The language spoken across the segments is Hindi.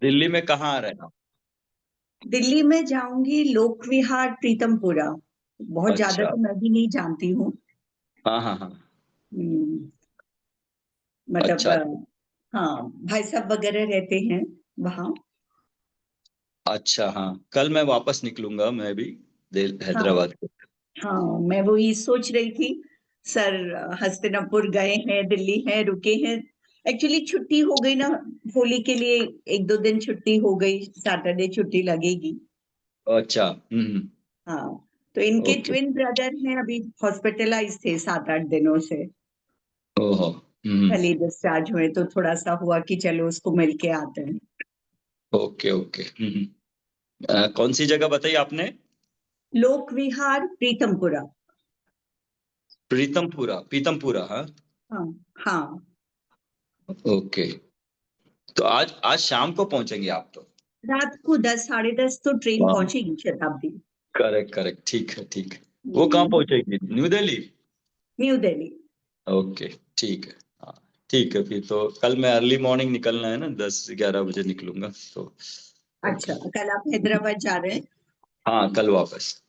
दिल्ली में कहाँ आ रहे हैं आप? दिल्ली में जाऊंगी लोक विहार प्रीतमपुरा। बहुत ज्यादा अच्छा। तो मैं भी नहीं जानती हूँ। हाँ हाँ हाँ। हम्म, मतलब अच्छा हाँ, भाई साहब वगैरह रहते हैं वहाँ। अच्छा। हाँ, कल मैं वापस निकलूंगा मैं भी हाँ हैदराबाद को। हाँ, मैं वही सोच रही थी। सर हस्तिनापुर गए हैं, दिल्ली हैं, रुके हैं। एक्चुअली छुट्टी हो गई ना, होली के लिए। एक दो दिन छुट्टी हो गई, सैटरडे छुट्टी लगेगी। अच्छा। हाँ, तो इनके ओके। ट्विन ब्रदर हैं, अभी हॉस्पिटलाइज थे 7-8 दिनों से। ओहो। कल ही डिस्चार्ज हुए, तो थोड़ा सा हुआ कि चलो उसको मिल के आते हैं। Okay okay. कौन सी जगह बताई आपने? लोक विहार प्रीतमपुरा। प्रीतमपुरा, पीतमपुरा, हाँ। हाँ हाँ। ओके। तो आज शाम को पहुंचेंगे आप तो? रात को 10, 10:30 तो ट्रेन वाह। पहुंचेगी शताब्दी। करेक्ट करेक्ट, ठीक है ठीक है। वो कहाँ पहुंचेगी, new Delhi? New Delhi. Okay, ठीक है। हाँ, ठीक है। फिर तो कल मैं अर्ली मॉर्निंग निकलना है ना, 10-11 बजे निकलूंगा तो। अच्छा, ओके। कल आप हैदराबाद जा रहे हैं? हाँ, कल वापस।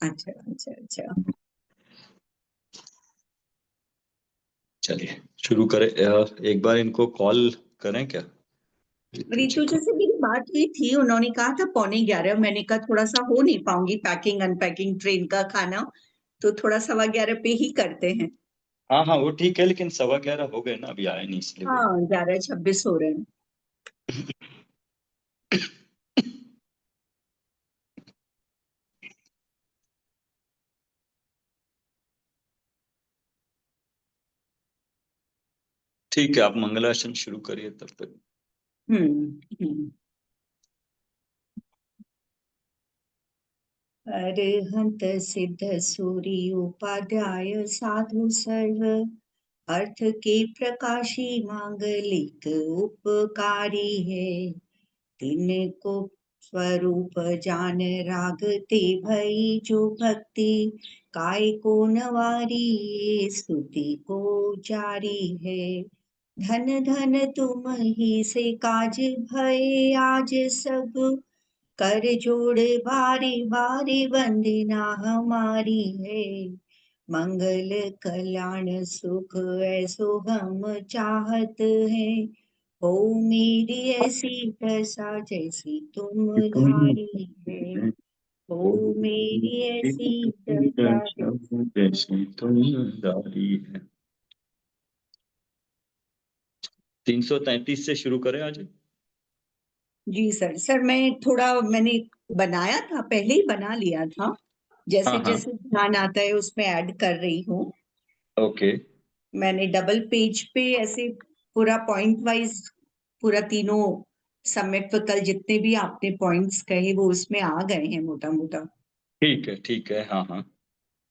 अच्छा अच्छा अच्छा। चलिए शुरू करें। एक बार इनको कॉल करें क्या, ऋतु जी रितु जी को? से मेरी बात हुई थी, उन्होंने कहा था 11:15। मैंने कहा थोड़ा सा हो नहीं पाऊंगी, पैकिंग अनपैकिंग, ट्रेन का खाना। तो थोड़ा 11:15 पे ही करते हैं। हाँ हाँ, वो ठीक है, लेकिन 11:15 हो गए ना, अभी आए नहीं इसलिए बोल। हाँ, 11:26 हो रहे हैं। ठीक है, आप मंगलाचरण शुरू करिए तब तक। हम्म। अरहंत सिद्ध सूरि उपाध्याय साधु सर्व, अर्थ के प्रकाशी मांगलिक उपकारी है। तिनको स्वरूप जान रागते भई जो भक्ति, काय को नवारी ये स्तुति को जारी है। धन धन तुम ही से काज भय आज सब, कर जोड़ बारी बारी वंदना हमारी है। मंगल कल्याण सुख ऐसो हम चाहत हैं, हो मेरी ऐसी दशा जैसी तुम्हारी है। हो मेरी ऐसी दशा जैसी। जैसे तुम दारी है। 333 से शुरू करें आज। जी सर। सर मैंने बनाया था, पहले ही बना लिया था। हाँ जैसे हाँ। जैसे ध्यान आता है उसमें ऐड कर रही हूँ। ओके। मैंने डबल पेज पे ऐसे पूरा पॉइंट वाइज, पूरा तीनों सम्यक विकल्प जितने भी आपने पॉइंट्स कहे वो उसमें आ गए हैं मोटा मोटा। ठीक है ठीक है। हाँ हाँ।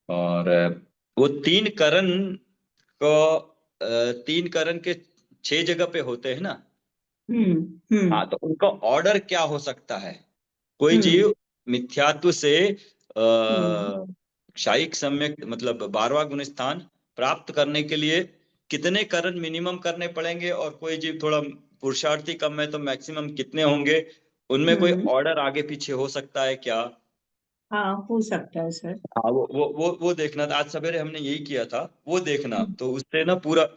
और वो तीन करण को, तीन करण के 6 जगह पे होते हैं ना। हम्म। हाँ, तो उनका ऑर्डर क्या हो सकता है? कोई हम्म जीव मिथ्यात्व से हम्म क्षयिक सम्यक मतलब 12वां गुण स्थान प्राप्त करने के लिए कितने करण मिनिमम करने पड़ेंगे, और कोई जीव थोड़ा पुरुषार्थी कम है तो मैक्सिमम कितने होंगे? उनमें कोई हम्म। ऑर्डर आगे पीछे हो सकता है क्या? हाँ, हो सकता है सर। हाँ, वो देखना था। आज सवेरे हमने यही किया था, वो देखना हम्म तो उससे ना पूरा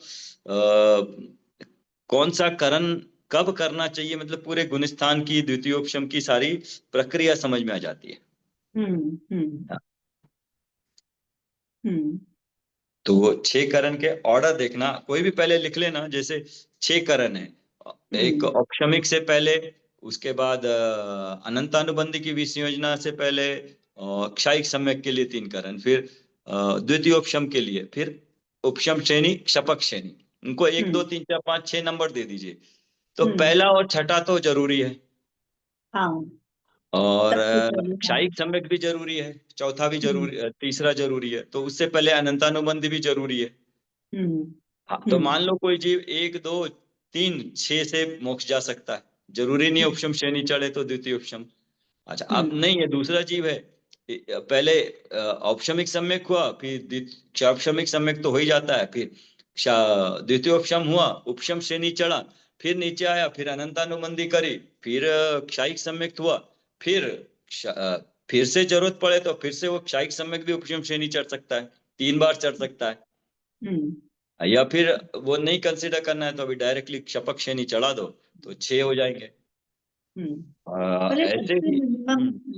कौन सा करण कब करना चाहिए, मतलब पूरे गुणस्थान की द्वितीयोपशम की सारी प्रक्रिया समझ में आ जाती है। हम्म। हाँ, हम्म तो वो 6 करण के ऑर्डर देखना, कोई भी पहले लिख लेना। जैसे 6 करण है, एक हम्म औपशमिक से पहले, उसके बाद अनंतानुबंधी की विसंयोजना से पहले, क्षयिक सम्यक के लिए 3 करण, फिर द्वितीयोपशम के लिए, फिर उपशम श्रेणी, क्षपक श्रेणी। उनको 1 2 3 4 5 6 नंबर दे दीजिए। तो हम्म। पहला और छठा तो जरूरी है, हाँ, और सबसे पहले हाँ। क्षयिक सम्यक भी जरूरी है, चौथा भी हम्म जरूरी, तीसरा जरूरी है, तो उससे पहले अनंतानुबंधी भी जरूरी है। हम्म हाँ, तो हम्म मान लो कोई जीव 1 2 3 6 से मोक्ष जा सकता है, जरूरी नहीं है उपशम श्रेणी चढ़े तो द्वितीय उपशम। अच्छा, अब हम्म नहीं है, दूसरा जीव है, पहले औपशमिक सम्यक हुआ, फिर क्षौपशमिक सम्यक तो हो ही जाता है, फिर द्वितीय उपशम हुआ, उपशम श्रेणी चढ़ा, फिर नीचे आया, फिर अनंतानुबंधी करी, फिर क्षायिक सम्यक्त हुआ, फिर फिर से जरूरत पड़े तो फिर से वो क्षायिक सम्यक्त भी उपशम श्रेणी चढ़ सकता है, 3 बार चढ़ सकता है। या फिर वो नहीं कंसिडर करना है तो अभी डायरेक्टली क्षपक श्रेणी चढ़ा दो तो 6 हो जाएंगे। मतलब ऐसे सबसे ही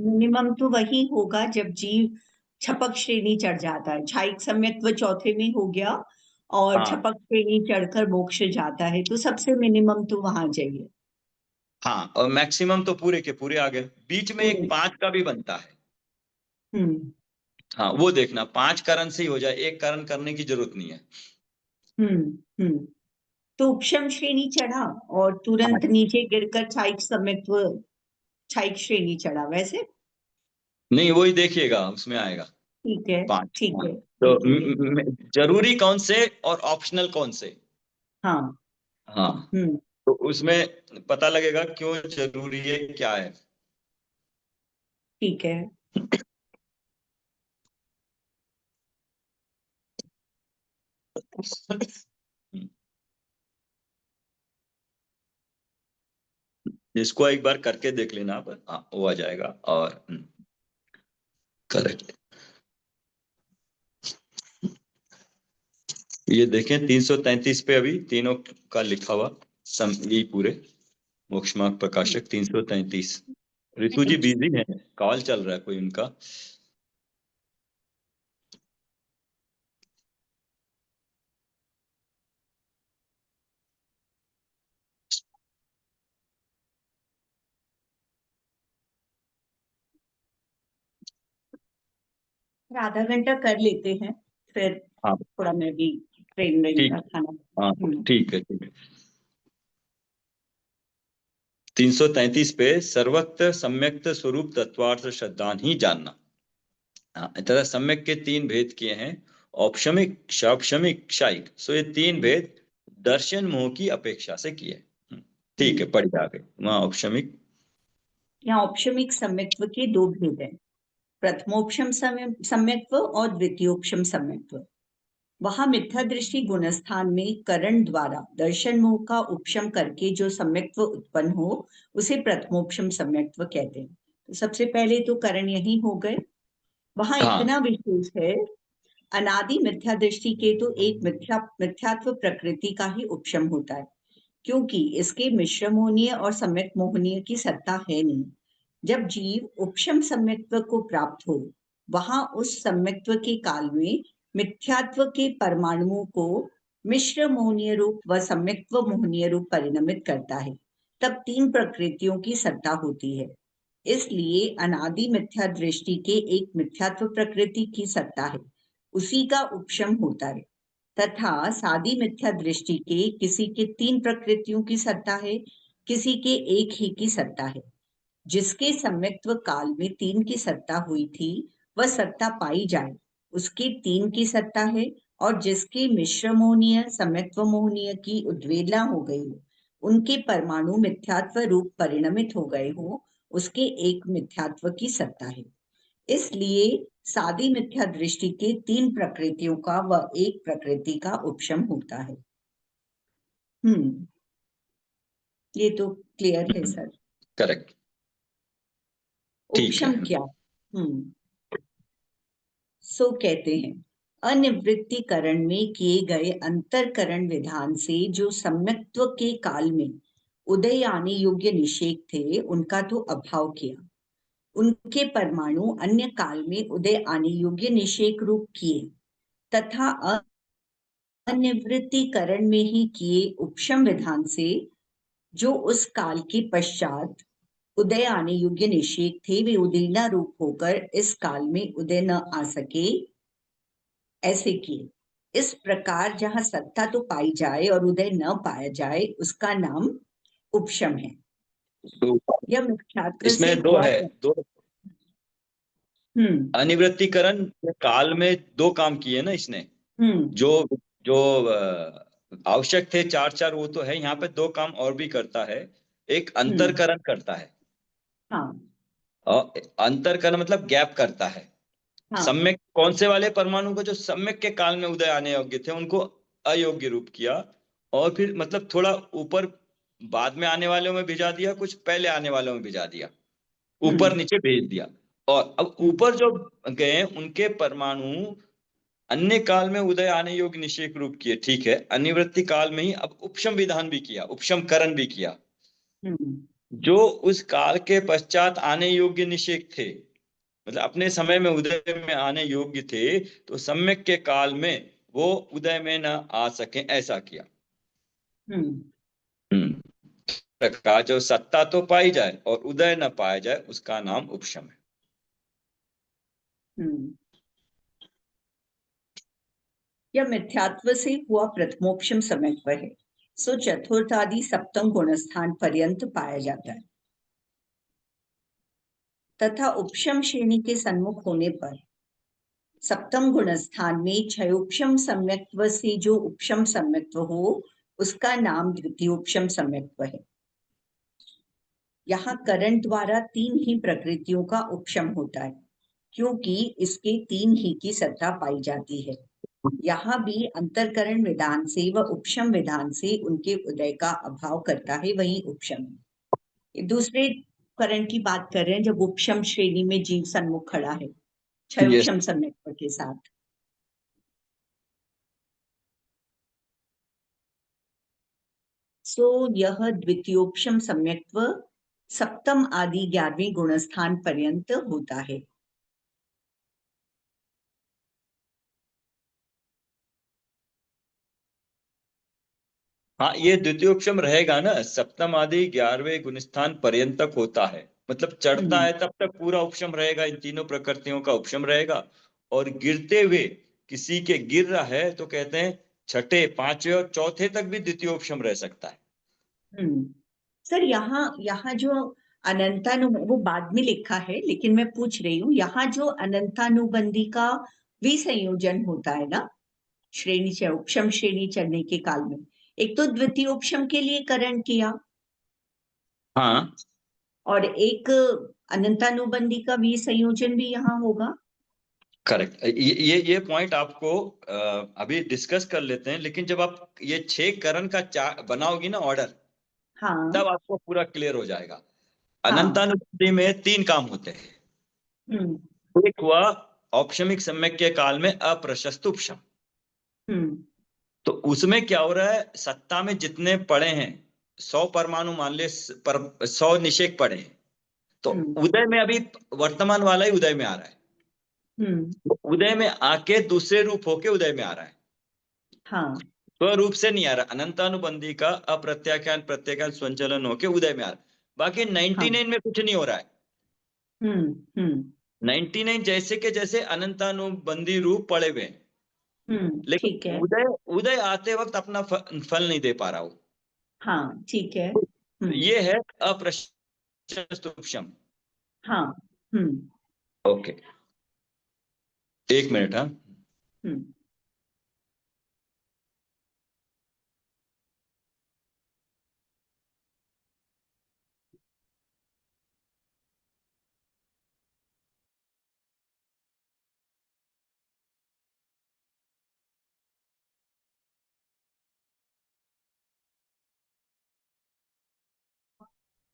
मिनिमम तो वही होगा जब जीव छपक श्रेणी चढ़ जाता है। क्षायिक सम्यक्त्व चौथे में हो गया और हाँ छपक श्रेणी चढ़कर मोक्ष जाता है, तो सबसे मिनिमम तो वहां चाहिए। हाँ, और मैक्सिमम तो पूरे के पूरे आ गए। बीच में एक 5 का भी बनता है। हम्म हाँ, वो देखना 5 कारण से ही हो जाए, एक कारण करने की जरूरत नहीं है। हम्म तो उपशम श्रेणी चढ़ा और तुरंत नीचे गिरकर क्षायिक श्रेणी चढ़ा, वैसे नहीं, वही देखिएगा उसमें आएगा ठीक है 5। ठीक हाँ, है तो ठीक है। जरूरी कौन से और ऑप्शनल कौन से। हाँ हाँ, तो उसमें पता लगेगा क्यों जरूरी है, क्या है। ठीक है। इसको एक बार करके देख लेना आप। हाँ, वो आ जाएगा। और करेक्ट, ये देखें 333 पे अभी तीनों का लिखा हुआ यही पूरे मोक्ष मार्ग प्रकाशक 333। ऋतु जी बिजी है, कॉल चल रहा है कोई उनका। आधा घंटा कर लेते हैं, फिर हाँ थोड़ा मैं भी ट्रेन ठीक, का खाना। हाँ ठीक है ठीक है। 333 पे सर्वत्र सम्यक्त स्वरूप तत्वार्थ श्रद्धान ही जानना। हाँ, तथा सम्यक के 3 भेद किए हैं, औपशमिक, क्षौपशमिक, क्षायिक। सो ये 3 भेद दर्शन मोह की अपेक्षा से किए। ठीक है, पढ़िए आगे। वहाँ औपशमिक, यहाँ औपशमिक सम्यक्त्व के 2 भेद हैं, प्रथमोपशम सम्यक्त्व और द्वितीयोपशम सम्यक्त्व। वहां मिथ्या दृष्टि गुणस्थान में करण द्वारा दर्शन मोह का उपशम करके जो सम्यक्त्व उत्पन्न हो उसे प्रथमोपशम सम्यक्त्व कहते हैं। तो सबसे पहले तो करण यही हो गए। वहां हाँ इतना विशेष है, अनादि मिथ्या दृष्टि के तो एक मिथ्यात्व प्रकृति का ही उपशम होता है, क्योंकि इसके मिश्र मोहनीय और सम्यक मोहनीय की सत्ता है नहीं। जब जीव उपशम सम्यक्त्व को प्राप्त हो, वहां उस सम्यक्त्व के काल में मिथ्यात्व के परमाणुओं को मिश्र मोहनीय रूप व सम्यक्त्व मोहनीय रूप परिणमित करता है। तब 3 प्रकृतियों की सत्ता होती है। इसलिए अनादि मिथ्या दृष्टि के एक मिथ्यात्व प्रकृति की सत्ता है, उसी का उपशम होता है। तथा सादी मिथ्या दृष्टि के किसी के 3 प्रकृतियों की सत्ता है, किसी के एक ही की सत्ता है। जिसके सम्यक्त्व काल में 3 की सत्ता हुई थी, वह सत्ता पाई जाए, उसके 3 की सत्ता है। और जिसके मिश्र मोहनीय सम्यक्त्व मोहनीय की उद्वेलना हो गई हो, उनके परमाणु मिथ्यात्व रूप परिणमित हो गए हो, उसके एक मिथ्यात्व की सत्ता है। इसलिए सादी मिथ्या दृष्टि के 3 प्रकृतियों का व एक प्रकृति का उपशम होता है। ये तो क्लियर है सर। करेक्ट, ठीक है। उपशम क्या? सो कहते हैं, अनिवृत्तिकरण में किए गए अंतरकरण विधान से जो सम्यक्त्व के काल में उदय आने योग्य निषेक थे, उनका तो अभाव किया। उनके परमाणु अन्य काल में उदय आने योग्य निषेक रूप किए, तथा अनिवृत्तिकरण में ही किए उपशम विधान से जो उस काल के पश्चात उदय आने योग्य निषेक थे, वे उदीर्णा रूप होकर इस काल में उदय न आ सके, ऐसे किए। इस प्रकार जहां सत्ता तो पाई जाए और उदय न पाया जाए, उसका नाम उपशम है। तो यह मिथ्यात्व से इसमें दो है, बहुत दो हम्म अनिवृत्तिकरण काल में 2 काम किए ना इसने। हम्म जो जो आवश्यक थे 4 वो तो है, यहाँ पे 2 काम और भी करता है। एक हम्म अंतरकरण करता है, हाँ और अंतरकरण मतलब गैप करता है। हाँ सम्यक कौन से वाले परमाणु को जो सम्यक के काल में उदय आने योग्य थे उनको अयोग्य रूप किया, और फिर मतलब थोड़ा ऊपर बाद में आने वालों में भिजा दिया, कुछ पहले आने वालों में भिजा दिया, ऊपर नीचे भेज दिया। और अब ऊपर जो गए उनके परमाणु अन्य काल में उदय आने योग्य निषेक रूप किए, ठीक है, अनिवृत्ति काल में ही अब उपशम विधान भी किया, उपशमकरण भी किया। जो उस काल के पश्चात आने योग्य निषेक थे, मतलब अपने समय में उदय में आने योग्य थे, तो सम्यक के काल में वो उदय में न आ सके, ऐसा किया। प्रकाश जो सत्ता तो पाई जाए और उदय न पाया जाए, उसका नाम उपशम है। यह मिथ्यात्व से हुआ प्रथमोपशम समत्व है, सो चतुर्थादि सप्तम गुणस्थान पर्यंत पाया जाता है, तथा उपशम श्रेणी के सन्मुख होने पर सप्तम गुणस्थान में क्षयोपशम सम्यक्त्व से जो उपशम सम्यक्त्व हो, उसका नाम द्वितीयोपशम सम्यक्त्व है। यहाँ करण द्वारा 3 ही प्रकृतियों का उपशम होता है, क्योंकि इसके 3 ही की सत्ता पाई जाती है। यहाँ भी अंतरकरण विधान से व उपशम विधान से उनके उदय का अभाव करता है, वही उपशम है। दूसरे करण की बात कर रहे हैं जब उपशम श्रेणी में जीव सन्मुख खड़ा है क्षयोपशम सम्यक्त्व के साथ। सो यह द्वितीयोपशम सम्यक्त्व सप्तम आदि 11वें गुणस्थान पर्यंत होता है। हाँ, ये द्वितीयोपशम रहेगा ना, सप्तम आदि 11वें गुणस्थान पर्यंत तक होता है, मतलब चढ़ता है तब तक पूरा उपशम रहेगा, इन तीनों प्रकृतियों का उपशम रहेगा। और गिरते हुए किसी के गिर रहा है तो कहते हैं छठे, पांचवे और चौथे तक भी द्वितीयोपशम रह सकता है। सर यहाँ जो वो बाद में लिखा है, लेकिन मैं पूछ रही हूँ यहाँ जो अनंतानुबंधी का विसंयोजन होता है ना श्रेणी से उपशम श्रेणी चढ़ने के काल में, एक तो द्वितीय उपशम के लिए करण किया, हाँ और एक अनंतानुबंधी का विसंयोजन भी यहाँ होगा। करेक्ट, ये पॉइंट आपको अभी डिस्कस कर लेते हैं, लेकिन जब आप ये 6 करण का बनाओगी ना ऑर्डर, हाँ तब आपको पूरा क्लियर हो जाएगा। हाँ अनंतानुबंधी में 3 काम होते हैं। एक हुआ औपशमिक सम्यक के काल में अप्रशस्त उपशम। तो उसमें क्या हो रहा है, सत्ता में जितने पड़े हैं 100 परमाणु मान ले, पर 100 निषेक पड़े हैं, तो उदय में अभी वर्तमान वाला ही उदय में आ रहा है, उदय में आके दूसरे रूप होके उदय में आ रहा है। हाँ स्वरूप से नहीं आ रहा, अनंतानुबंधी का अप्रत्याख्यान प्रत्याख्यान स्वचलन होके उदय में आ रहा है। बाकी 99 में कुछ नहीं हो रहा है। 99 जैसे के जैसे अनंतानुबंधी रूप पड़े हुए हैं, ठीक है। लेकिन उदय आते वक्त अपना फल नहीं दे पा रहा हो। हाँ ठीक है। ये है अप्रशस्त उपशम। हाँ ओके, 1 मिनट। हाँ,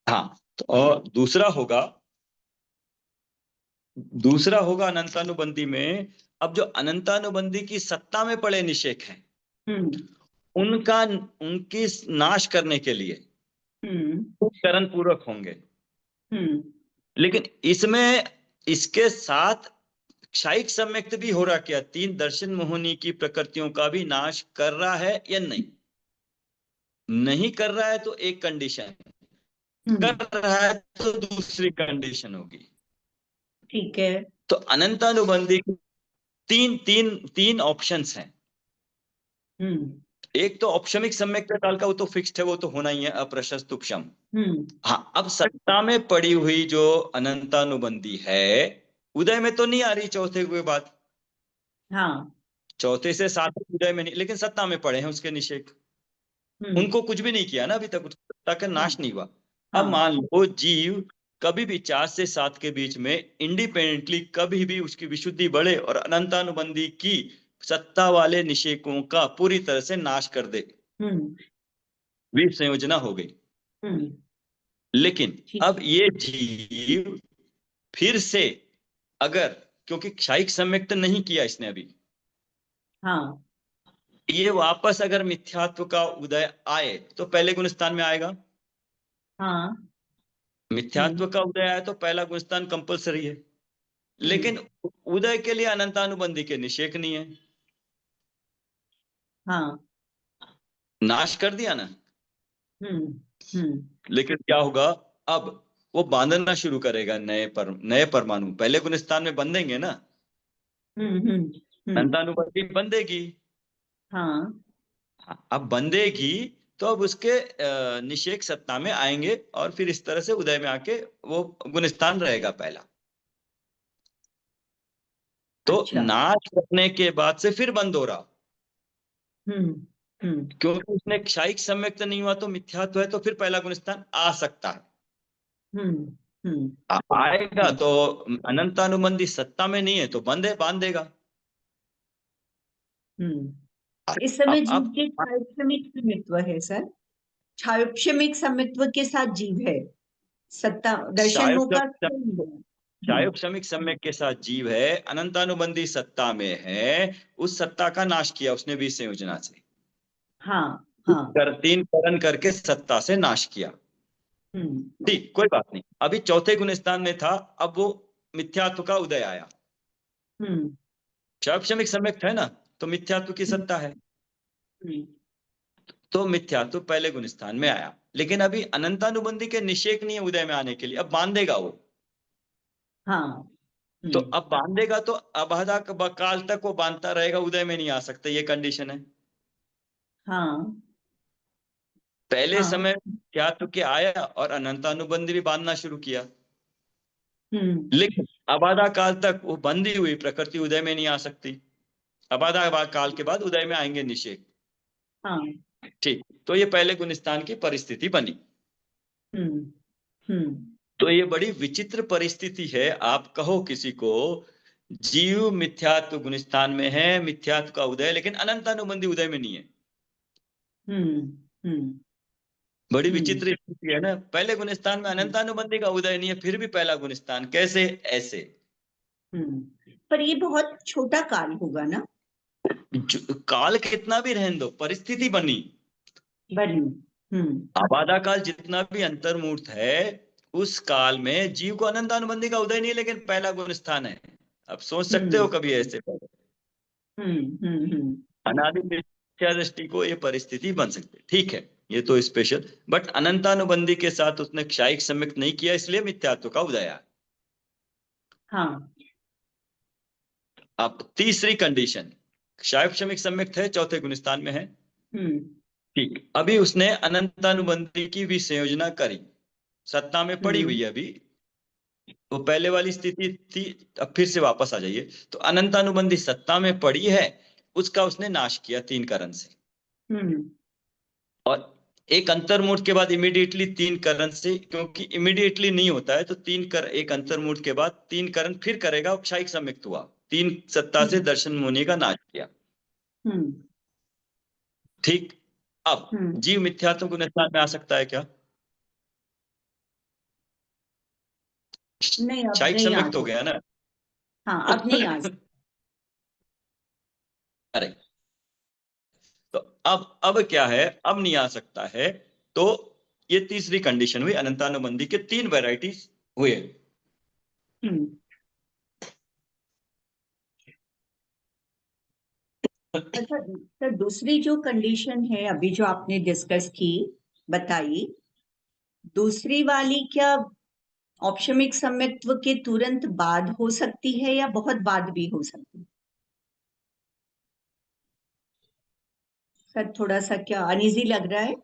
हाँ, तो और दूसरा होगा अनंतानुबंधी में, अब जो अनंतानुबंधी की सत्ता में पड़े निषेक हैं, उनकी नाश करने के लिए करण पूरक होंगे। लेकिन इसमें इसके साथ क्षायिक सम्यक्त भी हो रहा, क्या 3 दर्शन मोहिनी की प्रकृतियों का भी नाश कर रहा है या नहीं? नहीं कर रहा है तो एक कंडीशन, कर रहा है तो दूसरी कंडीशन होगी। ठीक है। तो अनंतानुबंधी तीन तीन तीन ऑप्शंस हैं। एक तो औपशमिक सम्यक काल का, वो तो फिक्स्ड है, वो तो होना ही है, अप्रशस्त उपशम। हाँ, अब सत्ता में पड़ी हुई जो अनंतानुबंधी है, उदय में तो नहीं आ रही चौथे के बाद। हाँ चौथे से 7वें उदय में नहीं, लेकिन सत्ता में पड़े हैं उसके निषेक। उनको कुछ भी नहीं किया ना अभी तक, सत्ता का नाश नहीं हुआ। अब मान लो जीव कभी भी 4 से 7 के बीच में इंडिपेंडेंटली कभी भी उसकी विशुद्धि बढ़े और अनंतानुबंधी की सत्ता वाले निषेकों का पूरी तरह से नाश कर दे, विसंयोजना हो गई। हम्म। लेकिन ठीक। अब ये जीव फिर से अगर, क्योंकि क्षयिक सम्यक्त नहीं किया इसने अभी, हाँ। ये वापस अगर मिथ्यात्व का उदय आए तो पहले गुण स्थान में आएगा। हाँ। मिथ्यात्व हम्म। का उदय आए तो पहला गुण स्थान कंपलसरी है। हम्म। लेकिन उदय के लिए अनंतानुबंधी के निषेक नहीं है। हाँ। नाश कर दिया ना। हम्म। हम्म। लेकिन क्या होगा, अब वो बांधना शुरू करेगा नए परमाणु पहले गुण स्थान में बंधेंगे ना। हम्म। हम्म। हम्म। अनंतानुबंधी बंधेगी। हाँ। अब बंधेगी तो अब उसके निषेक सत्ता में आएंगे और फिर इस तरह से उदय में आके वो गुण स्थान रहेगा पहला। तो अच्छा। नाश करने के बाद से फिर बंद हो रहा, हम्म। हम्म। क्योंकि उसने क्षयिक सम्यक्त नहीं हुआ तो मिथ्यात्व है, तो फिर पहला गुण स्थान आ सकता है। हम्म। हम्म। आएगा हम्म। तो अनंतानुबंधी सत्ता में नहीं है तो बंद है, बांध देगा। इस समय जीव अब के क्षायोक्षमिक समित्व है सर। क्षायोक्षमिक समित्व के साथ जीव है। सत्ता दर्शन क्षायोक्षम मौका नहीं है। क्षायोक्षमिक सम्यक के साथ जीव है, अनंतानुबंधी सत्ता में है। उस सत्ता का नाश किया उसने भी संयोजना से। हाँ। हाँ। तीन करण करके सत्ता से नाश किया। हम्म। ठीक, कोई बात नहीं। अभी चौथे गुण स्थान में था, अब वो मिथ्यात्व का उदय आया। हम्म। क्षायोक्षमिक सम्यक है ना, तो मिथ्यात्व की हम्म। सत्ता है। हम्म। तो मिथ्यात्व पहले गुण स्थान में आया, लेकिन अभी अनंतानुबंधी के निषेक नहीं है उदय में आने के लिए, अब बांधेगा वो। हाँ। तो हम्म। अब बांधेगा तो अबाधा काल तक वो बांधता रहेगा, उदय में नहीं आ सकता, ये कंडीशन है। हाँ। पहले हाँ। समय क्या तो क्या आया और अनंतानुबंधी भी बांधना शुरू किया। हम्म। लेकिन अबाधा काल तक वो बंधी हुई प्रकृति उदय में नहीं आ सकती। अबाधा काल के बाद उदय में आएंगे निषेक। हाँ। ठीक, तो ये पहले गुण स्थान की परिस्थिति बनी। हम्म। हम्म। तो ये बड़ी विचित्र परिस्थिति है। आप कहो किसी को जीव मिथ्यात्व गुण स्थान में है, मिथ्यात्व का उदय, लेकिन अनंतानुबंधी उदय में नहीं है। हम्म। हम्म। बड़ी हम्म। विचित्र स्थिति है ना। पहले गुण स्थान में हम्म। अनंतानुबंधी का उदय नहीं है, फिर भी पहला गुण स्थान कैसे, ऐसे। पर ये बहुत छोटा काल होगा ना। काल कितना भी रहने दो, परिस्थिति बनी। बनी। हम्म। आबादा काल जितना भी अंतर्मूर्त है, उस काल में जीव को अनंतानुबंधी का उदय नहीं है, लेकिन पहला गुण स्थान है। अब सोच सकते हो हम्म। कभी ऐसे हम्म। हम्म। अनादि मिथ्या दृष्टि को ये परिस्थिति बन सकती है। ठीक है, ये तो स्पेशल, बट अनंतानुबंधी के साथ उसने क्षयिक सम्यक नहीं किया, इसलिए मिथ्यात्व का उदय आया। हाँ। अब तीसरी कंडीशन, क्षयिक क्षमिक सम्यक है, चौथे गुण स्थान में है। हम्म। ठीक, अभी उसने अनंतानुबंधी की भी संयोजना करी, सत्ता में पड़ी हम्म। हुई है अभी। वो पहले वाली स्थिति थी, अब फिर से वापस आ जाइए। तो अनंतानुबंधी सत्ता में पड़ी है, उसका उसने नाश किया तीन करण से। हम्म। और एक अंतर्मुहूर्त के बाद इमीडिएटली तीन करण से, क्योंकि इमीडिएटली नहीं होता है, तो एक अंतर्मुहूर्त के बाद तीन करण फिर करेगा और क्षयिक सम्यक्त हुआ। तीन सत्ता से हम्म। दर्शन मुनि का नाश किया। हम्म। ठीक, अब हम्म। जीव मिथ्यात्व गुण स्थान में आ सकता है क्या? नहीं, अब क्षयिक नहीं आ सम्यक्त हो सकता। गया ना। हाँ, अब नहीं आ सकता। अरे, तो अब क्या है, अब नहीं आ सकता है। तो ये तीसरी कंडीशन हुई, अनंतानुबंधी के तीन वैरायटीज हुए। हम्म। अच्छा सर, दूसरी जो कंडीशन है अभी जो आपने डिस्कस की, बताई, दूसरी वाली क्या औपशमिक सम्यक्त्व के तुरंत बाद हो सकती है या बहुत बाद भी हो सकती है? सर थोड़ा सा क्या अनइजी लग रहा है।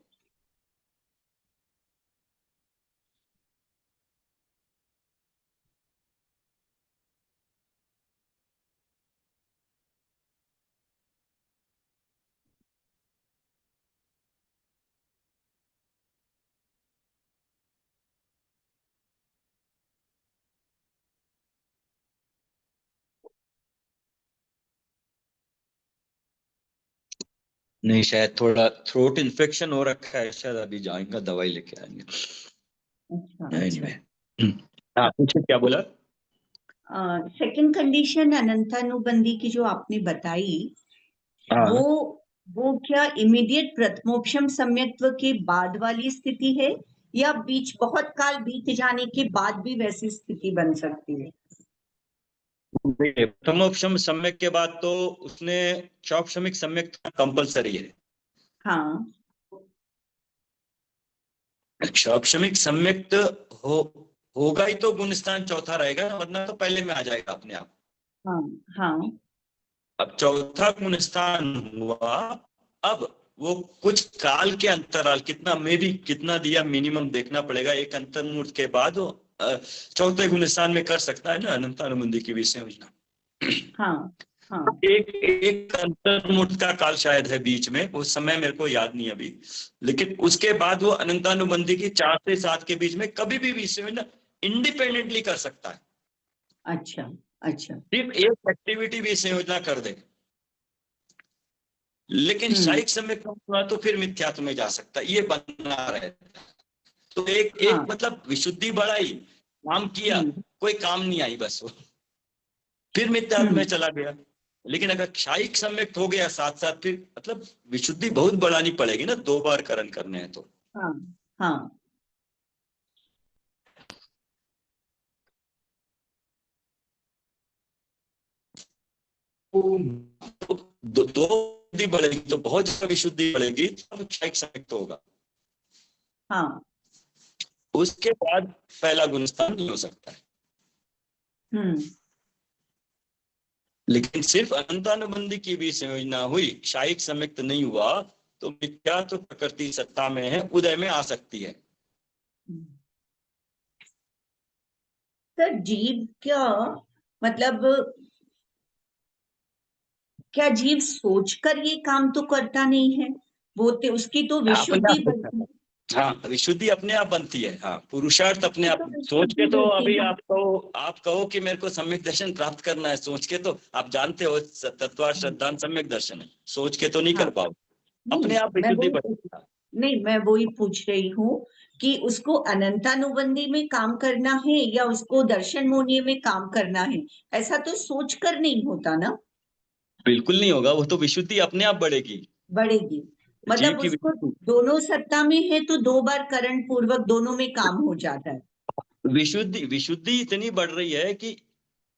नहीं, शायद थोड़ा थ्रोट इन्फेक्शन हो रखा है, शायद अभी जाएंगे दवाई लेके आएंगे। अच्छा अच्छा। Anyway, हाँ पूछिए क्या बोला। सेकंड कंडीशन अनंतानुबंधी की जो आपने बताई, वो हाँ, वो क्या इमीडिएट प्रथमोपशम सम्यक्त्व के बाद वाली स्थिति है, या बीच बहुत काल बीत जाने के बाद भी वैसी स्थिति बन सकती है? देखिए, प्रथमोपशम सम्यक के बाद तो उसने क्षौपशमिक सम्यक कंपलसरी है। हाँ क्षौपशमिक सम्यक्त हो होगा ही तो गुणस्थान चौथा रहेगा, वरना तो पहले में आ जाएगा अपने आप। हाँ हाँ। अब चौथा गुणस्थान हुआ, अब वो कुछ काल के अंतराल कितना में भी कितना दिया मिनिमम देखना पड़ेगा, एक अंतर्मुहूर्त के बाद वो चौथे गुणस्थान में कर सकता है ना अनंतानुबंधी की विषय योजना। हाँ हाँ। एक एक अंतर्मुहूर्त का काल शायद है बीच में, उस समय मेरे को याद नहीं अभी, लेकिन उसके बाद वो अनंतानुबंधी की 4 से 7 के बीच में कभी भी विषय योजना इंडिपेंडेंटली कर सकता है। अच्छा अच्छा। सिर्फ एक एक्टिविटी भी संयोजना कर दे, लेकिन शायिक समय कम हुआ तो फिर मिथ्यात्व में जा सकता है, ये बना रहे। तो एक हाँ। एक मतलब विशुद्धि बढ़ाई, काम किया, कोई काम नहीं आई, बस वो फिर मिथ्यात्व में चला गया। लेकिन अगर क्षायिक सम्यक्त हो गया साथ साथ, फिर मतलब विशुद्धि बहुत बढ़ानी पड़ेगी ना, 2 बार करण करने हैं तो। हाँ हाँ। दो विशुद्धि बढ़ेगी तो बहुत ज्यादा विशुद्धि बढ़ेगी, तब क्षायिक सम्यक्त होगा। हाँ। उसके बाद पहला गुणस्थान नहीं हो सकता है। लेकिन सिर्फ अनंतानुबंधी की भी संयोजना हुई, क्षायिक सम्यक्त नहीं हुआ, तो मिथ्या तो प्रकृति सत्ता में है, उदय में आ सकती है। सर जीव क्या, मतलब क्या जीव सोचकर ये काम तो करता नहीं है? वो तो उसकी तो अपने विशुद्धि आप होता बनती है। है। हाँ, विशुद्धि अपने आप बनती है। हाँ, पुरुषार्थ अपने उसकी आप तो सोच के विशुद्धि तो, बनती अभी है। आप कहो कि मेरे को सम्यक दर्शन प्राप्त करना है, सोच के तो आप जानते हो तत्वार्थ श्रद्धांत सम्यक दर्शन है, सोच के तो नहीं हाँ। कर पाओ, नहीं अपने आप मैं विशुद्धि वही बढ़ती है। नहीं मैं वही पूछ रही हूँ कि उसको अनंतानुबंधी में काम करना है या उसको दर्शन मोनिय में काम करना है? ऐसा तो सोच कर नहीं होता ना। बिल्कुल नहीं होगा, वो तो विशुद्धि अपने आप बढ़ेगी। बढ़ेगी, जीव मतलब की उसको विशुद्धि, दोनों सत्ता में है तो 2 बार करण पूर्वक दोनों में काम हो जाता है। विशुद्धि विशुद्धि इतनी बढ़ रही है कि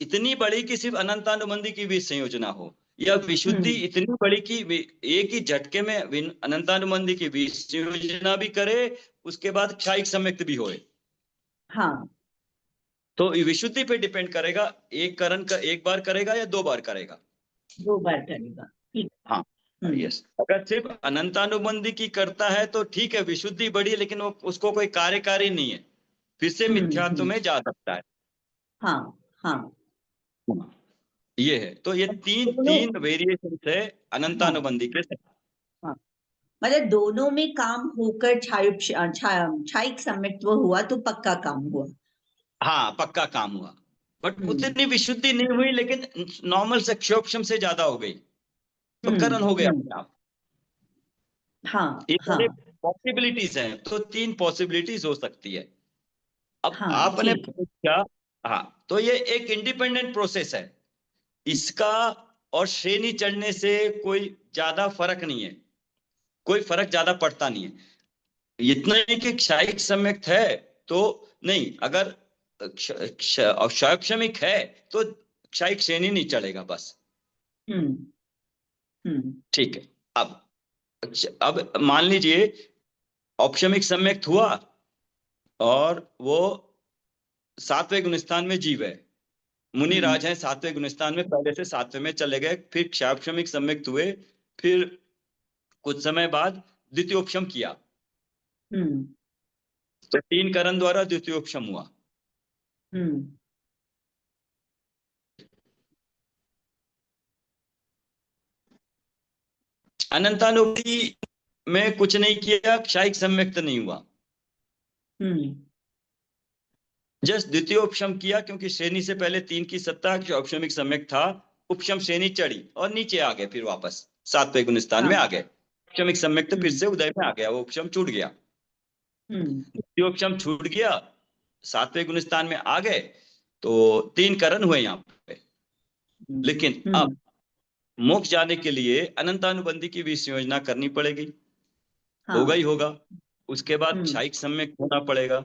इतनी बड़ी कि सिर्फ अनंतानुबंधी की भी संयोजना हो, या विशुद्धि हम्म। इतनी बड़ी कि एक ही झटके में अनंतानुबंधी की भी संयोजना भी करे, उसके बाद क्षायिक सम्यक्त भी होए। हाँ। तो ये विशुद्धि पे डिपेंड करेगा, एक करण का एक बार करेगा या 2 बार करेगा। 2 बार करेगा, ठीक। हाँ, हम्म यस, अगर सिर्फ अनंतानुबंधी की करता है तो ठीक है, विशुद्धि बढ़ी, लेकिन वो उसको कोई कार्यकारी नहीं है, फिर से मिथ्यात्व हम्म। में जा सकता है। हाँ हाँ। ये है, तो ये तीन दोनों। तीन वेरिएशन है हाँ अनंतानुबंधी के। हाँ, मतलब दोनों में काम होकर क्षायिक सम्यक्त्व हुआ तो पक्का काम हुआ। हाँ, पक्का काम हुआ, बट हम्म उतनी विशुद्धि नहीं हुई, लेकिन नॉर्मल से क्षोभक्षम से ज्यादा हो गई, तो करण हो गया हम्म। अपने आप। हाँ ये सारे हाँ पॉसिबिलिटीज हैं, तो 3 पॉसिबिलिटीज हो सकती है। अब हाँ। आपने ठीक है। पूछा, हाँ, तो ये एक इंडिपेंडेंट प्रोसेस है, इसका और श्रेणी चढ़ने से कोई ज्यादा फर्क नहीं है, कोई फर्क ज्यादा पड़ता नहीं है। इतना ही कि क्षायिक सम्यक्त है तो नहीं, अगर क्षयक्षमिक है तो क्षायिक श्रेणी नहीं चलेगा, बस। हम्म हम्म। ठीक है। अब मान लीजिए औपशमिक सम्यक्त हुआ, और वो 7वें गुणस्थान में जीव है, मुनि हम्म राज हैं 7वें गुणस्थान में, पहले से 7वें में चले गए, फिर क्षापशमिक सम्यक्त हुए, फिर कुछ समय बाद द्वितीयोपशम किया, हम्म तो 3 करण द्वारा द्वितीयोपशम हुआ। हम्म। अनंतानुबंधी में कुछ नहीं किया, क्षायिक सम्यक्त नहीं हुआ, हम्म। जस्ट द्वितीय उपशम किया, क्योंकि श्रेणी से पहले 3 की सत्ता जो औपशमिक सम्यक था, उपशम श्रेणी चढ़ी और नीचे आ गए, फिर वापस 7वें गुणस्थान हाँ में आ गए। उपशमिक सम्यक तो फिर से उदय में आ गया, वो उपशम छूट गया। द्वितीय उपशम छूट गया, सातवें गुण स्थान में आ गए, तो 3 करण हुए यहाँ पे। लेकिन अब मोक्ष जाने के लिए अनंतानुबंधी की भी संयोजना करनी पड़ेगी। होगा ही होगा। उसके बाद क्षायिक सम्यक होना पड़ेगा।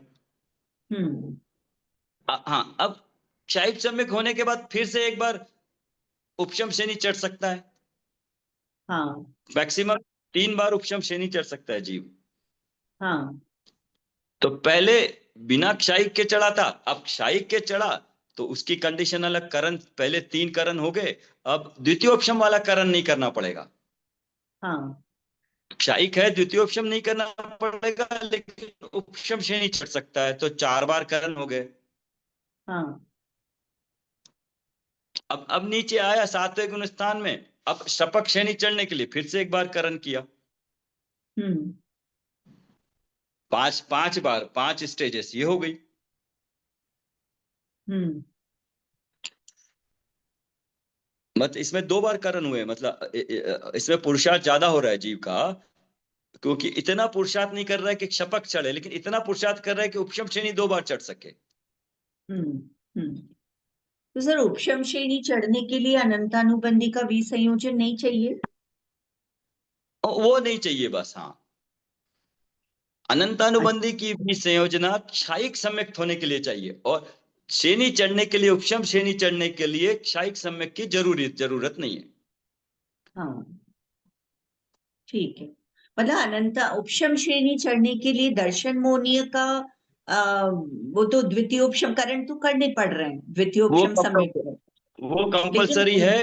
हाँ, अब क्षायिक सम्यक होने के बाद फिर से एक बार उपशम श्रेणी चढ़ सकता है। हाँ, मैक्सिमम 3 बार उपशम श्रेणी चढ़ सकता है जीव। हाँ, तो पहले बिना क्षायिक के चढ़ा था, अब क्षायिक के चढ़ा तो उसकी कंडीशन अलग, करण पहले 3 करण हो गए, अब द्वितीयोपशम वाला करण नहीं करना पड़ेगा। हाँ, क्षायिक है, द्वितीयोपशम नहीं करना पड़ेगा, लेकिन उपशम श्रेणी चढ़ सकता है, तो 4 बार करण हो गए। हाँ, अब नीचे आया 7वें गुण स्थान में, अब शपक श्रेणी चढ़ने के लिए फिर से एक बार करण किया। 5 बार 5 स्टेजेस ये हो गई। मतलब इसमें 2 बार करण हुए, मतलब इसमें पुरुषार्थ ज्यादा हो रहा है जीव का, क्योंकि इतना पुरुषार्थ नहीं कर रहा है कि शपक चढ़े, लेकिन इतना पुरुषार्थ कर रहा है कि उपशम श्रेणी 2 बार चढ़ सके। तो सर उपशम श्रेणी चढ़ने के लिए अनंतानुबंधी का विसंयोजन नहीं चाहिए? वो नहीं चाहिए बस। हाँ, अनंतानुबंधी की भी संयोजना क्षायिक सम्यक्त होने के लिए चाहिए, और श्रेणी चढ़ने के लिए, उपशम श्रेणी चढ़ने के लिए क्षायिक सम्यक की जरूरत नहीं है। हाँ, ठीक है। मतलब अनंत उपशम श्रेणी चढ़ने के लिए दर्शन मोहनीय का वो तो द्वितीयोपशम करण तो करने पड़ रहे हैं, वो द्वितीयोपशम सम्यक है। वो लेकिन कंपलसरी है।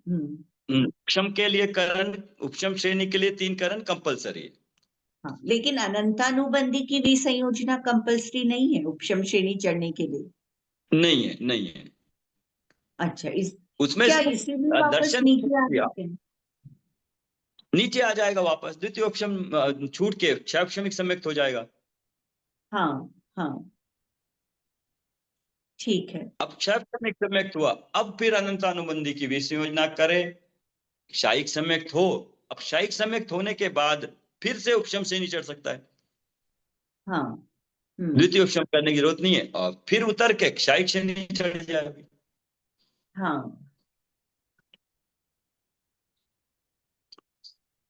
हम्म, उपशम के लिए करण, उपशम श्रेणी के लिए 3 करण कंपलसरी है। हाँ, लेकिन अनंतानुबंधी की विसंयोजना कंपलसरी नहीं है उपशम श्रेणी चढ़ने के लिए। नहीं है, नहीं है। अच्छा, उसमें क्या इसीलिए वापस दर्शन नीचे आ जाते हैं? नीचे आ जाएगा वापस, द्वितीयोपशम छूट के क्षयक्षमिक सम्यक्त हो जाएगा। हाँ, हाँ, ठीक है। अब क्षयक्षमिक सम्यक्त हुआ, अब फिर अनंतानुबंधी की भी योजना करे, क्षायिक सम्यक्त हो। अब क्षायिक सम्यक्त होने के बाद फिर से उपशम से नहीं चढ़ सकता है, हाँ, द्वितीय उपशम करने की जरूरत नहीं है, और फिर उतर के क्षायिक से नहीं चढ़ जाएगी। हाँ,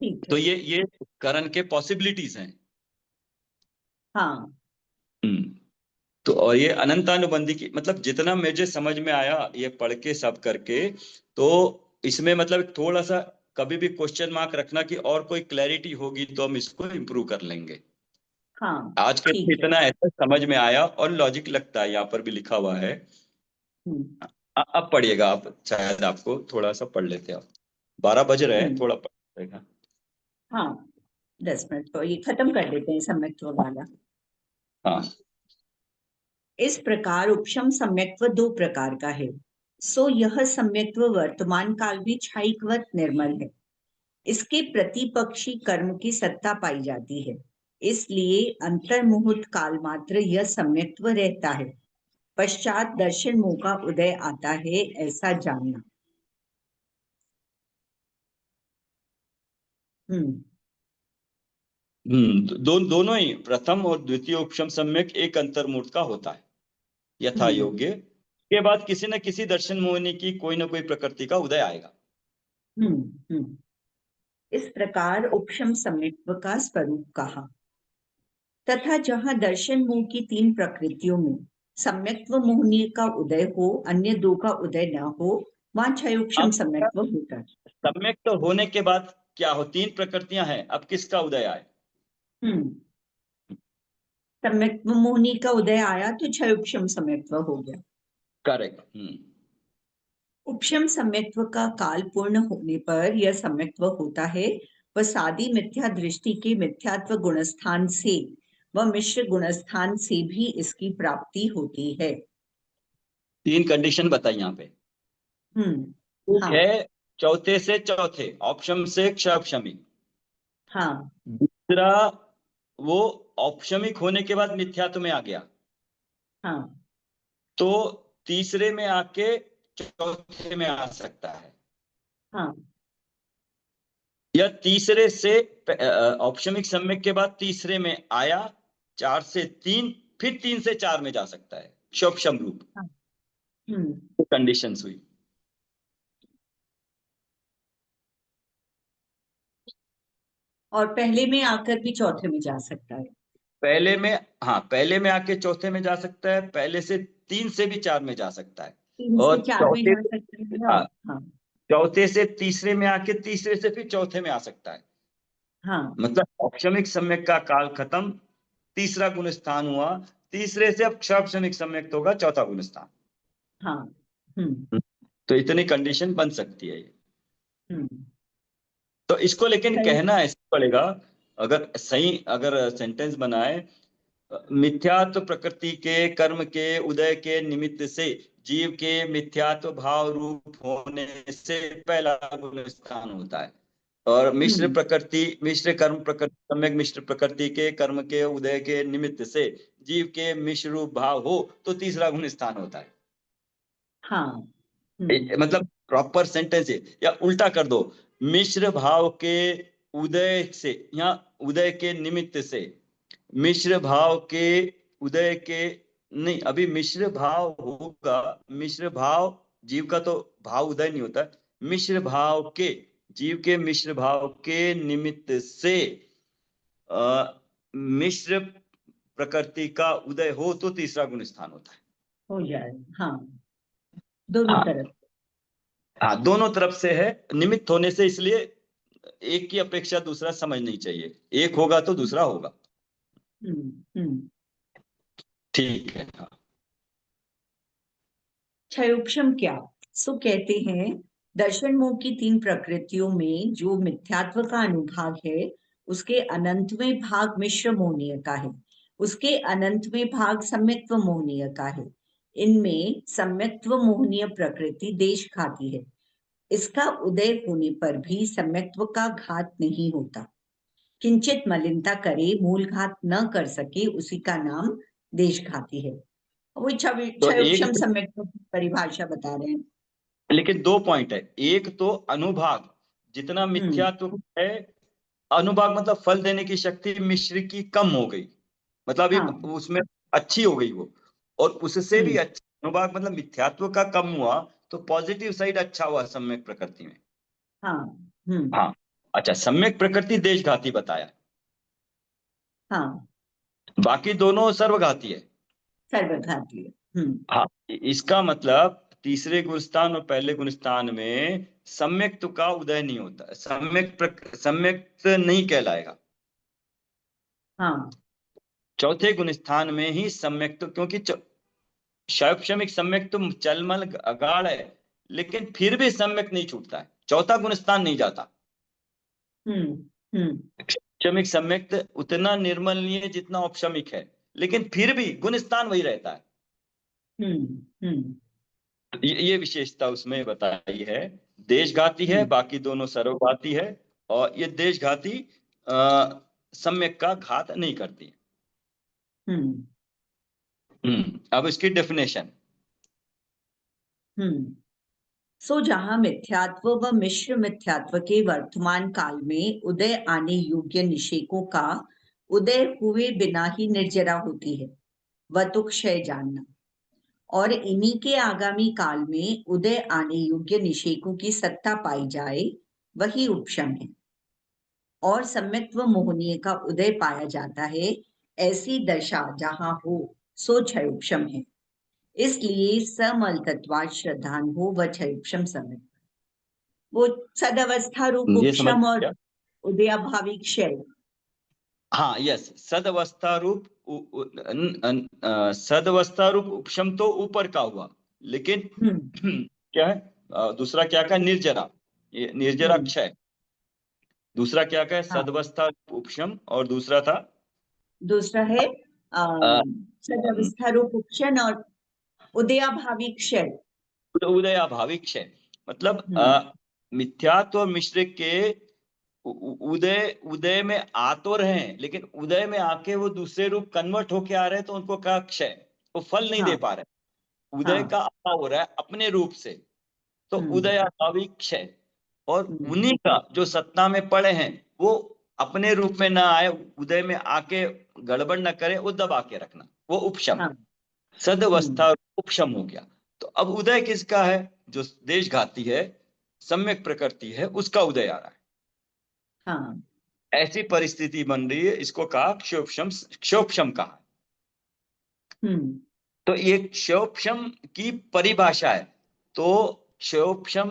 ठीक तो है। ये करण के पॉसिबिलिटीज हैं। हाँ, तो और ये अनंतानुबंधी की, मतलब जितना मुझे समझ में आया ये पढ़ के सब करके, तो इसमें मतलब थोड़ा सा कभी भी क्वेश्चन मार्क रखना कि और कोई क्लैरिटी होगी तो हम इसको इम्प्रूव कर लेंगे। हाँ, आज के ठीक है। इतना ऐसा समझ में आया और लॉजिक लगता है, यहाँ पर भी लिखा हुआ है। हम्म, अब पढ़िएगा आप, शायद आपको थोड़ा सा पढ़ लेते हैं आप। 12 बज रहे हैं, हम्म, थोड़ा पढ़ेगा। हाँ, 10 मिनट तो ये खत्म कर देते हैं सम्यक्त्व वाला। हाँ। इस प्रकार उपशम सम्यक्त्व 2 प्रकार का है। सो यह सम्यक्त्व वर्तमान काल भी क्षायिकवत निर्मल है। इसके प्रतिपक्षी कर्म की सत्ता पाई जाती है, इसलिए अंतर्मुहूर्त काल मात्र यह सम्यक्त्व रहता है। पश्चात दर्शन मोह का उदय आता है, ऐसा जानना। हम्म, दोनों ही प्रथम और द्वितीय उपशम सम्यक एक अंतर्मूर्त का होता है यथा हम्म, योग्य, के बाद किसी न किसी दर्शन मोहिनी की कोई ना कोई प्रकृति का उदय आएगा। हम्म, इस प्रकार उपशम सम्यक्त्व का स्वरूप कहा। तथा जहां दर्शन मोह की 3 प्रकृतियों में सम्यक्त्व मोहनीय का उदय हो, अन्य 2 का उदय न हो, वहां क्षयोपशम अब सम्यक्त्व होता है। सम्यक तो होने के बाद क्या हो, 3 प्रकृतियां हैं, अब किसका उदय आए? हम्म, सम्यक्त्व मोहनी का उदय आया तो क्षयोपशम सम्यक्त्व हो गया। करेक्ट। उपशम सम्यक्त्व का काल पूर्ण होने पर यह सम्यक्त्व होता है, वह सादी मिथ्या दृष्टि के मिथ्यात्व गुणस्थान से व मिश्र गुणस्थान से भी इसकी प्राप्ति होती है। 3 कंडीशन बताई यहाँ पे। एक हाँ, है चौथे से चौथे, ऑप्शन से क्षयक्षमी। हाँ, दूसरा, वो औपशमिक होने के बाद मिथ्यात्व में आ गया, हाँ, तो तीसरे में आके चौथे में आ सकता है। हाँ, या तीसरे से औपशमिक सम्यक के बाद तीसरे में आया, 4 से 3, फिर 3 से 4 में जा सकता है, शोपशम रूप। कंडीशंस हुई। और पहले में आकर भी चौथे में जा सकता है। पहले में, हाँ, पहले में आके चौथे में जा सकता है, पहले से 3 से भी 4 में जा सकता है, 3 से और 4 में चौथे जा सकता है। हाँ, हाँ चौथे से तीसरे में आके तीसरे से फिर चौथे में आ सकता है। हाँ मतलब औपशमिक सम्यक का काल खत्म, तीसरा गुण स्थान हुआ, तीसरे से अब क्षौपशमिक सम्यक होगा, चौथा गुण स्थान। हाँ। तो इतनी कंडीशन बन सकती है ये। हम्म तो इसको लेकिन सही। कहना ऐसा पड़ेगा, अगर सही अगर सेंटेंस बनाए, मिथ्यात्व प्रकृति के कर्म के उदय के निमित्त से जीव के मिथ्यात्व भाव रूप होने से पहला गुण स्थान होता है, और मिश्र प्रकृति, मिश्र कर्म प्रकृति, सम्यक मिश्र प्रकृति के कर्म के उदय के निमित्त से जीव के मिश्र रूप भाव हो तो तीसरा गुण स्थान होता है। हाँ मतलब प्रॉपर सेंटेंस है, या उल्टा कर दो, मिश्र भाव के उदय से या उदय के निमित्त से, मिश्र भाव के उदय के, नहीं, अभी मिश्र भाव होगा, मिश्र भाव जीव का तो भाव उदय नहीं होता, मिश्र भाव के, जीव के मिश्र भाव के निमित्त से मिश्र प्रकृति का उदय हो तो तीसरा गुण स्थान होता है। हो जाए। हाँ, दोनों हाँ, तरफ। हाँ, दोनों तरफ से है, निमित्त होने से, इसलिए एक की अपेक्षा दूसरा समझ नहीं चाहिए, एक होगा तो दूसरा होगा। हम्म ठीक है। हाँ, क्षयोपशम क्या? सो कहते हैं, दर्शन मोह की 3 प्रकृतियों में जो मिथ्यात्व का अनुभाग है, उसके अनंतवें भाग मिश्र मोहनीय का है, उसके अनंतवें भाग सम्यक्त्व मोहनीय का है। इनमें सम्यक्त्व मोहनीय प्रकृति देश खाती है। इसका उदय होने पर भी सम्यक्त्व का घात नहीं होता। किंचित मलिनता करे, मूल घात न कर सके, उसी का नाम देशघाती है। वो तो एक, क्षयोपशम सम्यक्त्व की परिभाषा बता रहे हैं। लेकिन 2 पॉइंट है, एक तो अनुभाग, जितना हम्म मिथ्यात्व है, अनुभाग मतलब फल देने की शक्ति मिश्र की कम हो गई, मतलब अभी हाँ। उसमें अच्छी हो गई वो, और उससे भी हम्म अच्छा अनुभाग मतलब मिथ्यात्व का कम हुआ, तो पॉजिटिव साइड अच्छा हुआ सम्यक प्रकृति में। हाँ। हम्म हाँ, अच्छा, सम्यक प्रकृति देशघाती बताया, हाँ, बाकी दोनों सर्वघाती है। सर्वघाती है। हाँ, इसका मतलब तीसरे गुणस्थान और पहले गुणस्थान में सम्यक्त्व का उदय नहीं होता, सम्यक्त नहीं कहलाएगा। हाँ। चौथे गुणस्थान में ही सम्यक्त्व, क्योंकि शैक्षणिक सम्यक्त्व चलमल अगाड़ है, लेकिन फिर भी सम्यक नहीं छूटता है, चौथा गुणस्थान नहीं जाता। हम्म हम्म औपशमिक सम्यक्त उतना निर्मल नहीं है जितना औपशमिक है, लेकिन फिर भी गुणस्थान वही रहता है। हम्म ये विशेषता उसमें बताई है, देशघाती है, हम्म बाकी दोनों सर्वघाती है, और ये देशघाती सम्यक का घात नहीं करती। हम्म अब इसकी डेफिनेशन। हम्म सो जहां मिथ्यात्व व मिश्र मिथ्यात्व के वर्तमान काल में उदय आने योग्य निषेकों का उदय हुए बिना ही निर्जरा होती है, वह तो क्षय जानना। और इन्हीं के आगामी काल में उदय आने योग्य निषेकों की सत्ता पाई जाए, वही उपशम है। और सम्यक्त्व मोहनीय का उदय पाया जाता है, ऐसी दशा जहां हो, सो क्षयोपशम है। इसलिए समल तत्वात् श्रद्धान हो व क्षयोपशम समय। वो सदवस्था रूप ये समझ उपशम और गया। उदयाभावी क्षय। हाँ, यस, सदवस्था रूप सदवस्था रूप उपशम तो ऊपर का हुआ, लेकिन हम्म क्या है, दूसरा क्या का, निर्जरा, ये निर्जरा हम्म क्षय। दूसरा क्या का है, हाँ, सदवस्था रूप उपशम, और दूसरा था दूसरा है अ, सदवस्था रूप उपशन और उदयाभावी क्षय। उदयाभावी क्षय। मतलब हम्म मिथ्यात्व और मिश्र के उदय उदय में आ तो रहे हैं, लेकिन उदय में आके वो दूसरे रूप कन्वर्ट होके आ रहे हैं, तो उनको कहा क्षय, वो फल नहीं दे हाँ पा रहे, उदय हाँ। का अभाव हो रहा है अपने रूप से, तो हम्म उदयाभावी क्षय। और उन्हीं का जो सत्ता में पड़े हैं वो अपने रूप में ना आए, उदय में आके गड़बड़ ना करे, वो दबा के रखना, वो उपशम। हाँ। सदवस्था उपशम हो गया। तो अब उदय किसका है? जो देशघाती है, सम्यक प्रकृति है, उसका उदय आ रहा है। हाँ। ऐसी परिस्थिति बन रही है, इसको कहा क्षोभशम, क्षोभशम कहा। तो ये क्षोभशम की परिभाषा है। तो क्षोभशम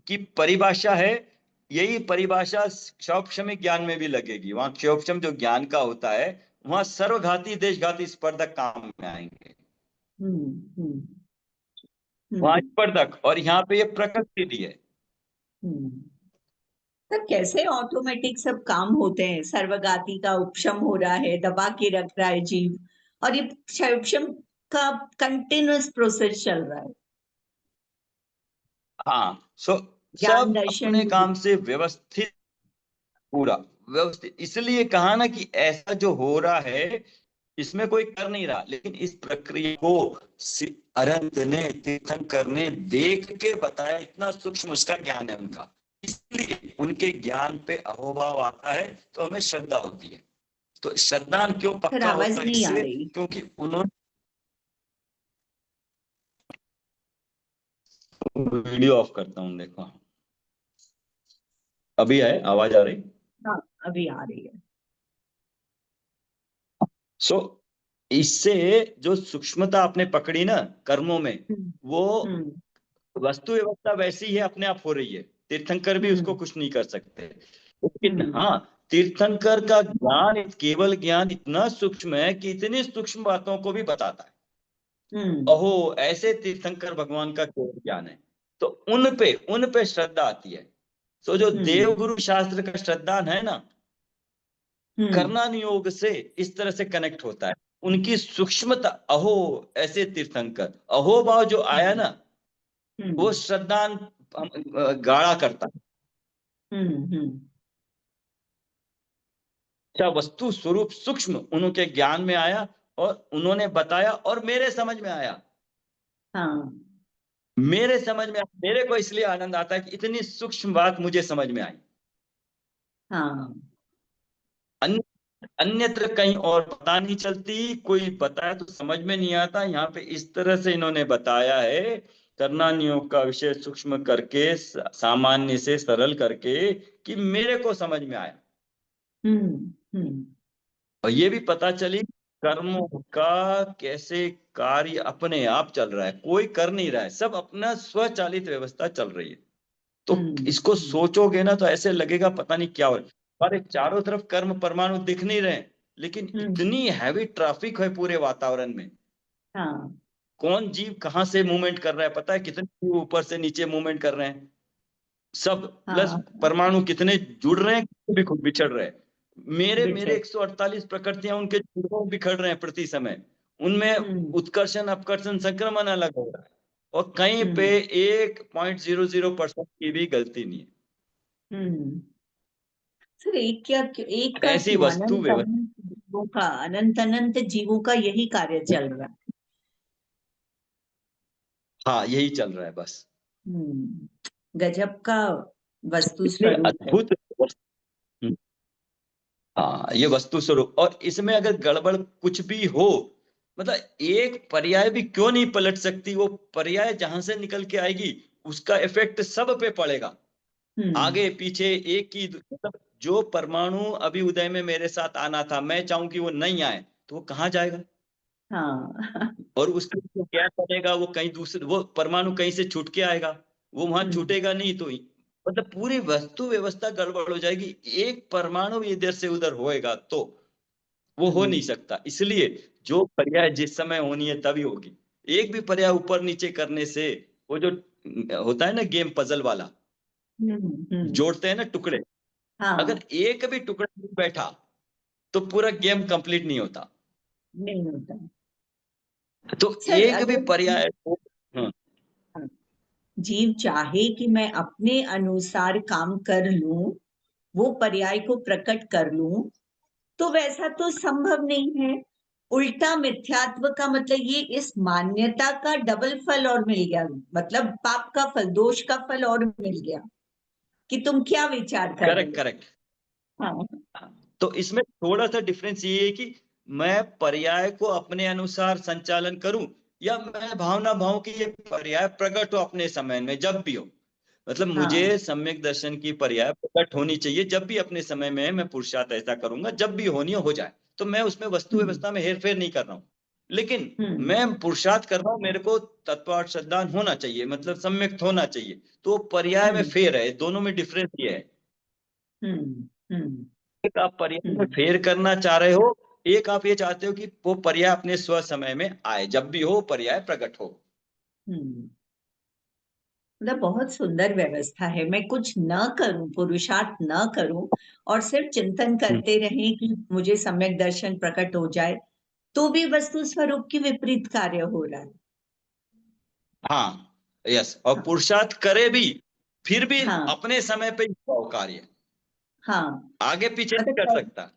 की परिभाषा है, यही परिभाषा क्षोभशमिक ज्ञान में भी लगेगी। वहां क्षोभशम जो ज्ञान का होता है, वहां सर्वघाती देशघाती स्पर्धक काम में आएंगे। वहां स्पर्धक, और यहाँ पे ये प्रकृति भी है। तो कैसे ऑटोमेटिक सब काम होते हैं? सर्वगाती का उपशम हो रहा है, दबा के रख रहा है जीव, और ये क्षयोपशम का कंटिन्यूअस प्रोसेस चल रहा है। हाँ, ज्ञान सब दर्शन अपने काम से व्यवस्थित, पूरा व्यवस्थित। इसलिए कहा ना कि ऐसा जो हो रहा है इसमें कोई कर नहीं रहा, लेकिन इस प्रक्रिया को अरंत ने, तीर्थंकर ने देख के बताया। इतना सूक्ष्म उसका ज्ञान है उनका, इसलिए उनके ज्ञान पे अहोभाव आता है, तो हमें श्रद्धा होती है। तो श्रद्धा क्यों सर पक्का आवाज होता है? नहीं आ इसलिए रही। क्योंकि उन्होंने वीडियो ऑफ करता हूँ, देखो अभी है, आवाज आ रही? हाँ, अभी आ रही है। सो इससे जो सूक्ष्मता आपने पकड़ी ना कर्मों में, वो वस्तु व्यवस्था वैसी ही है, अपने आप हो रही है। तीर्थंकर भी उसको कुछ नहीं कर सकते। लेकिन हाँ, तीर्थंकर का ज्ञान, केवल ज्ञान इतना सूक्ष्म है कि इतनी सूक्ष्म बातों को भी बताता है। अहो, ऐसे तीर्थंकर भगवान का केवल ज्ञान है। तो उन पे श्रद्धा आती है। सो जो देवगुरु शास्त्र का श्रद्धान है ना, कर्णन योग से इस तरह से कनेक्ट होता है। उनकी सूक्ष्मता, अहो ऐसे तीर्थंकर, अहो भाव जो आया ना, वो श्रद्धान गाढ़ा करता है। क्या वस्तु स्वरूप सूक्ष्म उनके ज्ञान में आया, और उन्होंने बताया, और मेरे समझ में आया। हाँ। मेरे समझ में आया, मेरे को इसलिए आनंद आता है कि इतनी सूक्ष्म बात मुझे समझ में आई। हाँ। अन्यत्र कहीं और पता नहीं चलती, कोई बताया तो समझ में नहीं आता। यहाँ पे इस तरह से इन्होंने बताया है, कर्णन योग का विषय सूक्ष्म करके, सामान्य से सरल करके, कि मेरे को समझ में आया। और ये भी पता चली कर्मों का कैसे कार्य अपने आप चल रहा है, कोई कर नहीं रहा है, सब अपना स्वचालित व्यवस्था चल रही है। तो इसको सोचोगे ना तो ऐसे लगेगा पता नहीं क्या हो रहा है। हमारे चारों तरफ कर्म परमाणु दिख नहीं रहे, लेकिन इतनी हैवी ट्रैफिक है पूरे वातावरण में। हाँ। कौन जीव कहाँ से मूवमेंट कर रहा है पता है? कितने जीव ऊपर से नीचे मूवमेंट कर रहे हैं सब, प्लस हाँ। परमाणु कितने जुड़ रहे हैं, कितने भी खुद बिछड़ रहे हैं। मेरे बेचैन। 148 प्रकृतियां उनके जुड़ों बिखर रहे हैं प्रति समय। उनमें उत्कर्षण अपकर्षण संक्रमण अलग हो रहा है, और कहीं पे 1.00% की भी गलती नहीं है। सर एक का ऐसी क्यों? वस्तु व्यवस्था, अनंत अनंत जीवों का यही कार्य चल रहा है। हाँ यही चल रहा है बस। गजब का वस्तु इतनी स्वरूप है। अद्भुत हम्म, हाँ ये वस्तु स्वरूप। और इसमें अगर गड़बड़ कुछ भी हो, मतलब एक पर्याय भी क्यों नहीं पलट सकती? वो पर्याय जहां से निकल के आएगी उसका इफेक्ट सब पे पड़ेगा, आगे पीछे एक ही। मतलब जो परमाणु अभी उदय में मेरे साथ आना था, मैं चाहूं कि वो नहीं आए, तो वो कहाँ जाएगा? हाँ। और उसके लिए क्या करेगा? वो कहीं दूसरे, वो परमाणु कहीं से छूट के आएगा, वो वहां छूटेगा नहीं। तो मतलब पूरी वस्तु व्यवस्था गड़बड़ हो जाएगी। एक परमाणु भी इधर से उधर होएगा तो वो हो नहीं सकता। इसलिए जो पर्याय जिस समय होनी है तभी होगी। एक भी पर्याय ऊपर नीचे करने से, वो जो होता है ना गेम पजल वाला, जोड़ते हैं ना टुकड़े, हाँ। अगर एक भी टुकड़ा नहीं बैठा तो पूरा गेम कंप्लीट नहीं होता। नहीं होता। तो सर एक भी अगर पर्याय हाँ, जीव चाहे कि मैं अपने अनुसार काम कर लूं, वो पर्याय को प्रकट कर लूं, तो वैसा तो संभव नहीं है। उल्टा मिथ्यात्व का मतलब ये, इस मान्यता का डबल फल और मिल गया, मतलब पाप का फल, दोष का फल और मिल गया। कि तुम क्या विचार कर रहे करेक्ट हो। करेक्ट। हाँ तो इसमें थोड़ा सा डिफरेंस ये है कि मैं पर्याय को अपने अनुसार संचालन करूं, या मैं भावना भाव कि ये पर्याय प्रकट हो अपने समय में जब भी हो। मतलब मुझे हाँ सम्यक दर्शन की पर्याय प्रकट होनी चाहिए जब भी अपने समय में है, मैं पुरुषार्थ ऐसा करूंगा, जब भी होनी हो जाए। तो मैं उसमें वस्तु हम्म व्यवस्था में हेरफेर नहीं कर रहा हूँ, लेकिन हम्म मैं पुरुषार्थ कर रहा हूँ, मेरे को तत्वार्थ श्रद्धान होना चाहिए, मतलब सम्यक होना चाहिए। तो पर्याय में हम्म फेर है, दोनों में डिफरेंस ये है। हम्म हम्म एक आप पर्याय में हम्म फेर करना चाह रहे हो, एक आप ये चाहते हो कि वो पर्याय अपने स्व समय में आए, जब भी हो पर्याय प्रकट हो। हम्म। मतलब बहुत सुंदर व्यवस्था है। मैं कुछ न करूं, पुरुषार्थ न करूं, और सिर्फ चिंतन करते रहें कि मुझे सम्यक दर्शन प्रकट हो जाए, तो भी वस्तु स्वरूप की विपरीत कार्य हो रहा है। हाँ, यस, और हाँ पुरुषार्थ करे भी, फिर भी हाँ अपने समय पे ही हो कार्य, हाँ। आगे पीछे नहीं कर मतलब सकता।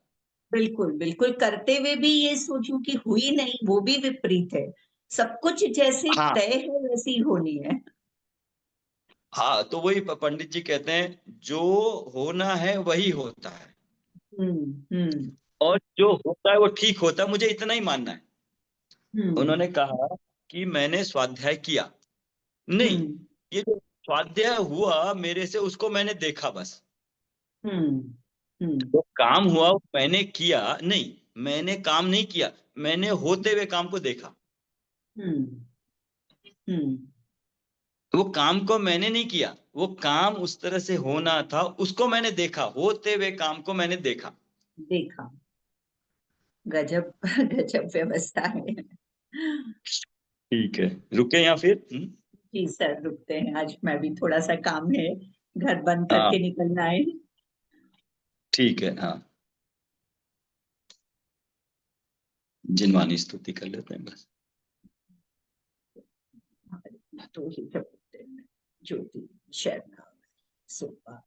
बिल्कुल बिल्कुल, करते हुए भी ये सोचूं कि हुई नहीं, वो भी विपरीत है। सब कुछ जैसे हाँ तय है वैसी होनी है। हाँ, तो वही पंडित जी कहते हैं, जो होना है वही होता है, हम्म। और जो होता है वो ठीक होता है, मुझे इतना ही मानना है। हम्म उन्होंने कहा कि मैंने स्वाध्याय किया नहीं, हम्म ये जो स्वाध्याय हुआ मेरे से, उसको मैंने देखा बस। हम्म हम्म जो काम हुआ वो मैंने किया नहीं, मैंने काम नहीं किया, मैंने होते हुए काम को देखा। हम्म हम्म वो काम को मैंने नहीं किया, वो काम उस तरह से होना था, उसको मैंने देखा, होते हुए काम को मैंने देखा। देखा। गजब गजब व्यवस्था है। ठीक है, रुके या फिर? जी सर, रुकते हैं, आज मैं भी थोड़ा सा काम है, घर बंद हाँ करके निकलना है। ठीक है, हाँ, जिनवानी स्तुति कर लेते हैं बस। तो ही जब ज्योति शर्मा सुबह